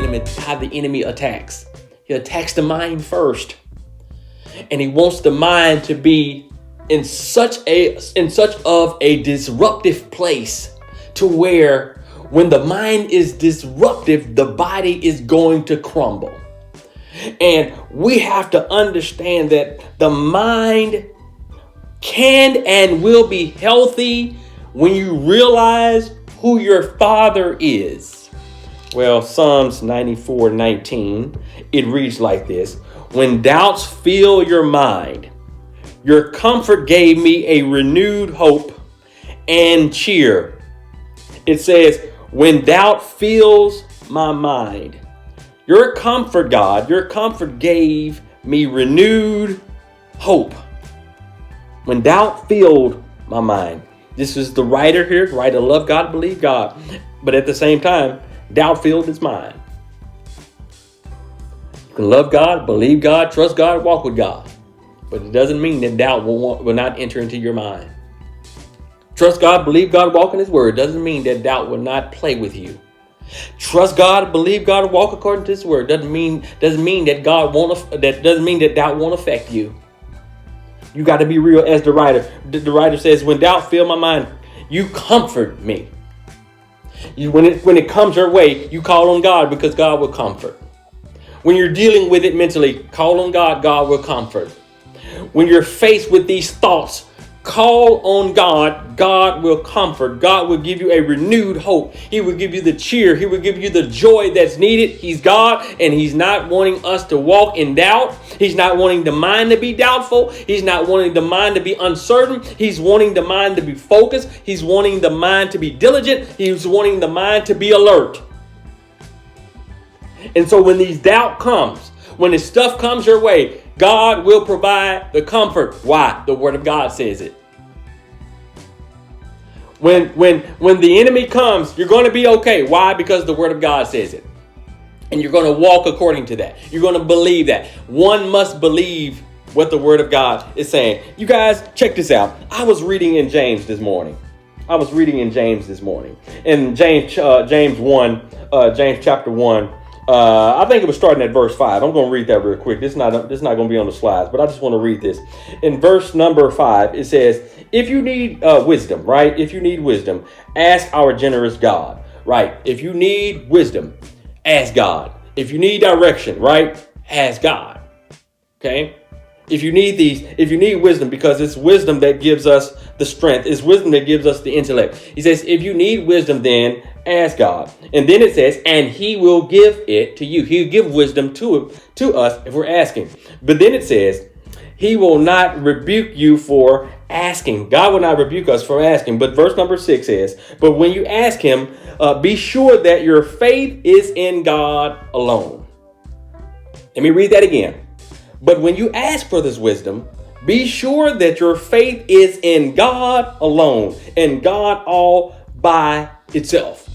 the enemy attacks. He attacks the mind first. And he wants the mind to be in such of a disruptive place to where when the mind is disruptive, the body is going to crumble. And we have to understand that the mind can and will be healthy when you realize who your Father is. Well, Psalms 94:19, it reads like this: when doubts fill your mind, your comfort gave me a renewed hope and cheer. It says, when doubt fills my mind, your comfort, God, your comfort gave me renewed hope. When doubt filled my mind. This is the writer here, right? Love God, believe God. But at the same time, doubt filled his mind. You can love God, believe God, trust God, walk with God. But it doesn't mean that doubt will not enter into your mind. Trust God, believe God, walk in his word. Doesn't mean that doubt will not play with you. Trust God, believe God, walk according to his word. Doesn't mean that doubt won't affect you. You got to be real, as the writer says, when doubt fills my mind, you comfort me. When it comes your way, you call on God, because God will comfort. When you're dealing with it mentally, call on God, God will comfort. When you're faced with these thoughts, call on God, God will comfort. God will give you a renewed hope. He will give you the cheer. He will give you the joy that's needed. He's God, and he's not wanting us to walk in doubt. He's not wanting the mind to be doubtful. He's not wanting the mind to be uncertain. He's wanting the mind to be focused. He's wanting the mind to be diligent. He's wanting the mind to be alert. And so when these doubt comes, when this stuff comes your way, God will provide the comfort. Why? The word of God says it. When the enemy comes, you're going to be okay. Why? Because the word of God says it. And you're going to walk according to that. You're going to believe that. One must believe what the word of God is saying. You guys, check this out. I was reading in James this morning. In James chapter 1. I think it was starting at verse 5. I'm going to read that real quick. This is not going to be on the slides, but I just want to read this. In verse number 5, it says, if you need wisdom, right? If you need wisdom, ask our generous God, right? If you need wisdom, ask God. If you need direction, right? Ask God. Okay? If you need wisdom, because it's wisdom that gives us the strength. It's wisdom that gives us the intellect. He says, if you need wisdom, then ask God. And then it says, and he will give it to you. He'll give wisdom to us if we're asking. But then it says, he will not rebuke you for asking. God will not rebuke us for asking. But verse number 6 says, but when you ask him, be sure that your faith is in God alone. Let me read that again. But when you ask for this wisdom, be sure that your faith is in God alone, and God all by itself.